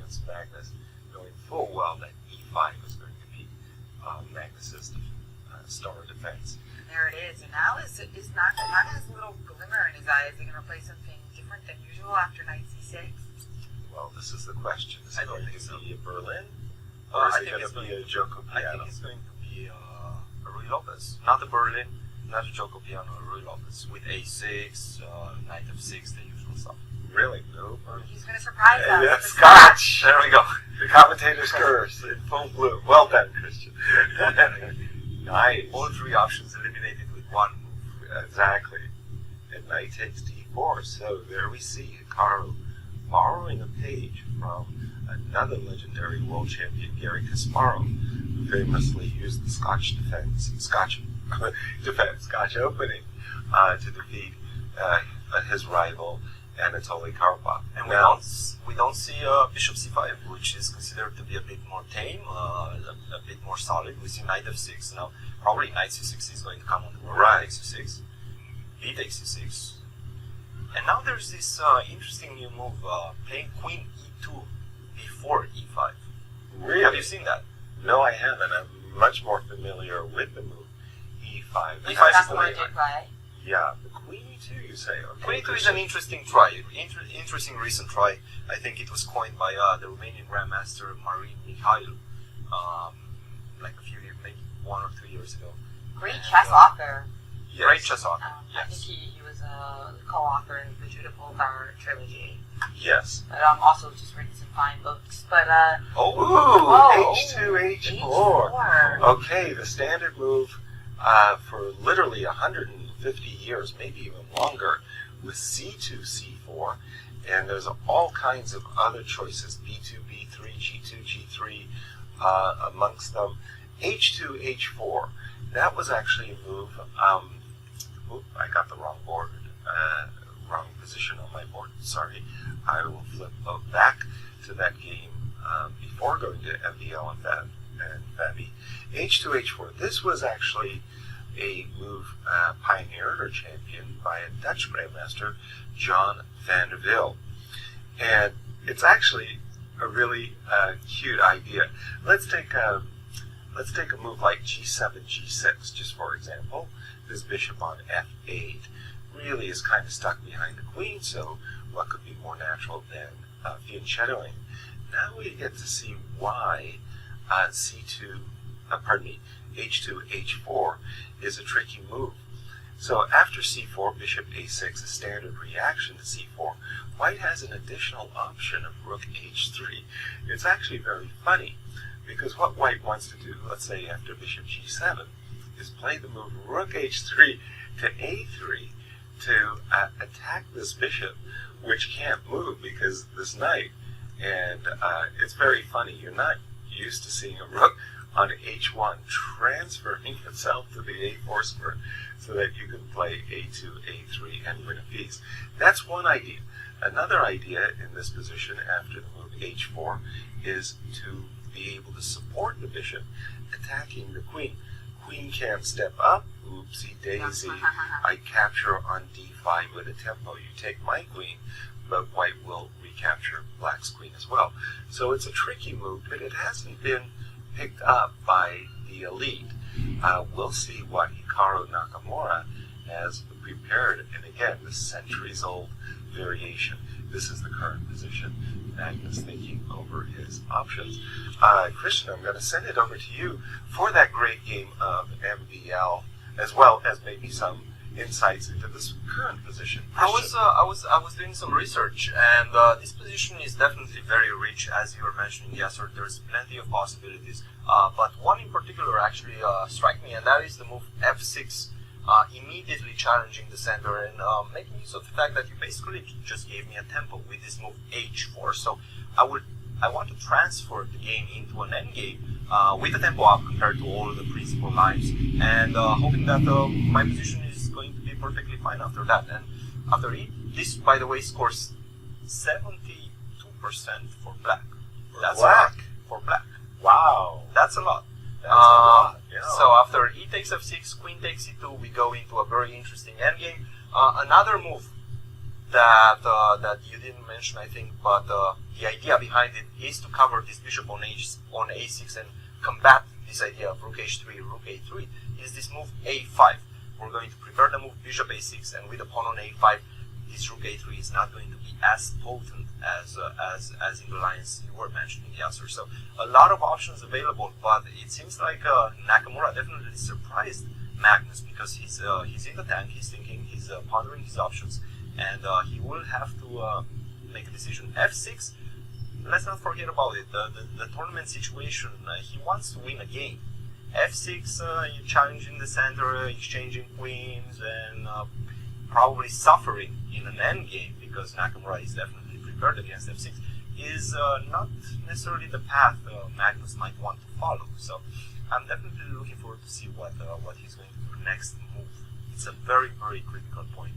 against Magnus, knowing full well that e5 is going to be Magnus's star defense. There it is. And now is Naga has a little glimmer in his eye. Is he going to play something different than usual after knight c6? Well, this is the question. Is it going to be a Berlin? Or Or is I it think going it's to be going a Joko I Piano? think it's going to be a Rui Lopez, not a Berlin, not a Joko Piano, a Rui Lopez with a6, knight f6, the usual stuff. Really? No. He's going to surprise us. That's with a Scotch! There we go. The commentator's curse in full bloom. Well done, Christian. Nice. All three options eliminated with one move. Exactly. And knight takes d4. So there we see Hikaru borrowing a page from another legendary world champion, Gary Kasparov, who famously used the Scotch opening to defeat his rival Anatoly Karpov. And Now, we don't see bishop c5, which is considered to be a bit more tame, a bit more solid. We see knight f6 now. Probably knight c6 is going to come on the board. Right. Knight c6, b takes c6, and now there's this interesting new move, playing queen e2 before e5. really? Have you seen that? No, I haven't. I'm much more familiar with the move e5. E5 is That's the what I way. did, right? Yeah, the queen e2, you say. Okay. Queen e2 is an interesting try, interesting recent try. I think it was coined by the Romanian Grandmaster Marin Mihail, like a few years, maybe 1 or 2 years ago. Great chess author. Yes. Great chess author. I think Yes. he was a co-author in the Judah Polgar trilogy. Yes. But also just written some fine books. But Ooh, h2, h4. H4. Okay, the standard move for literally 150 years, maybe even longer, was c2, c4, and there's all kinds of other choices, b2, b3, g2, g3, amongst them. h2, h4, that was actually a move, I got the wrong board, wrong position on my board, sorry. I will flip back to that game before going to MVL and Fabi. h2, h4, this was actually a move pioneered or championed by a Dutch Grandmaster, John van der Wiel. And it's actually a really cute idea. Let's take a move like g7, g6, just for example. This bishop on f8 really is kind of stuck behind the queen, so what could be more natural than fianchettoing? Now we get to see why h2, h4 is a tricky move. So after c4, bishop a6, a standard reaction to c4, white has an additional option of rook h3. It's actually very funny, because what white wants to do, let's say after bishop g7, is play the move rook h3 to a3 to attack this bishop, which can't move because this knight. And it's very funny. You're not used to seeing a rook on h1 transferring itself to the a4 square so that you can play a2, a3, and win a piece. That's one idea. Another idea in this position after the move h4 is to be able to support the bishop attacking the queen. Queen can't step up. Oopsie daisy. I capture on d5 with a tempo. You take my queen, but white will recapture black's queen as well. So it's a tricky move, but it hasn't been picked up by the elite. We'll see what Hikaru Nakamura has prepared. And again, the centuries-old variation. This is the current position. Magnus thinking over his options. Christian, I'm going to send it over to you for that great game of MVL, as well as maybe some insights into this current position. I was doing some research, and this position is definitely very rich, as you were mentioning. Yes, sir, there's plenty of possibilities. But one in particular actually struck me, and that is the move f6, immediately challenging the center and making use of the fact that you basically just gave me a tempo with this move h4. So I want to transfer the game into an endgame with the tempo up compared to all the principal lines, and hoping that my position is going to be perfectly fine after that. And after this, by the way, scores 72% for black. That's Black? a lot for black. Wow. That's a lot. That's a lot. Yeah. So after e takes f6, queen takes e2, we go into a very interesting endgame. Another move that you didn't mention, I think, but the idea behind it is to cover this bishop on a6 and combat this idea of rook h3, rook a3, is this move a5. We're going to prepare the move bishop a6, and with the pawn on a5, this rook a3 is not going to be as potent as in the lines you were mentioning, Yasser. So a lot of options available, but it seems like Nakamura definitely surprised Magnus, because he's in the tank, he's thinking, he's pondering his options, and he will have to make a decision. f6, let's not forget about it, the tournament situation, he wants to win a game. f6, you're challenging the center, exchanging queens, and probably suffering in an endgame, because Nakamura is definitely prepared against f6, is not necessarily the path Magnus might want to follow. So I'm definitely looking forward to see what he's going to do next move. It's a very, very critical point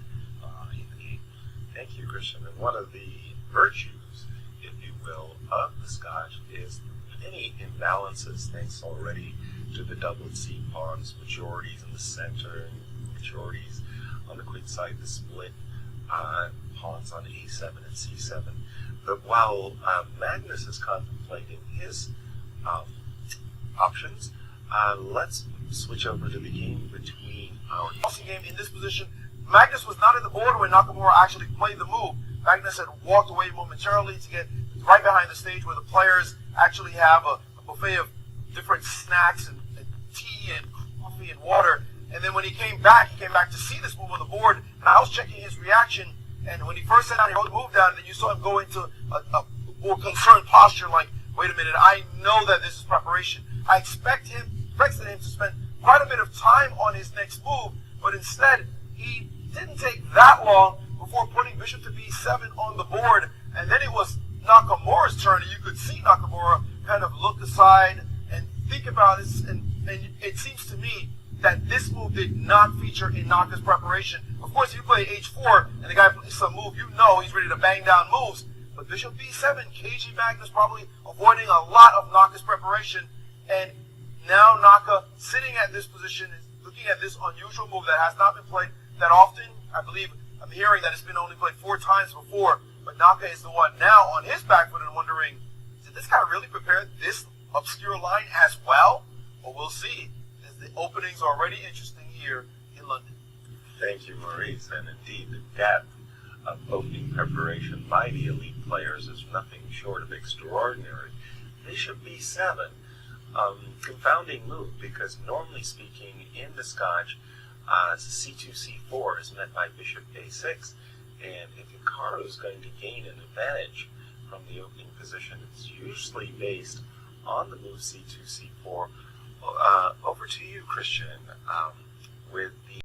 in the game. Thank you, Christian. And one of the virtues, if you will, of the Scotch is many imbalances, thanks already to the doubled C pawns, majorities in the center, majorities on the queen side, the split pawns on a7 and c7. But while Magnus is contemplating his options, let's switch over to the game between our game in this position. Magnus was not at the board when Nakamura actually played the move. Magnus had walked away momentarily to get right behind the stage where the players actually have a buffet of different snacks and tea and coffee and water. And then when he came back to see this move on the board. And I was checking his reaction, and when he first sat down, he wrote the move down, and then you saw him go into a more concerned posture, like, wait a minute, I know that this is preparation. I expected him to spend quite a bit of time on his next move, but instead, he didn't take that long before putting bishop to b7 on the board, and then it was Nakamura's turn, and you could see Nakamura kind of look aside and think about this, and it seems to me that this move did not feature in Naka's preparation. Of course, if you play h4 and the guy plays some move, you know he's ready to bang down moves, but bishop b7, KG Magnus probably avoiding a lot of Naka's preparation, and now Naka sitting at this position is looking at this unusual move that has not been played that often. I believe I'm hearing that it's been only played 4 times before, but Naka is the one now on his back foot and wondering, did this guy really prepare this obscure line as well? Well, we'll see, as the openings are already interesting here in London. Thank you, Maurice. And indeed, the depth of opening preparation by the elite players is nothing short of extraordinary. Bishop b7, confounding move, because normally speaking, in the Scotch, c2, c4 is met by bishop a6, and if Hikaru is going to gain an advantage from the opening position, it's usually based on the move c2, c4. Over to you, Christian, with the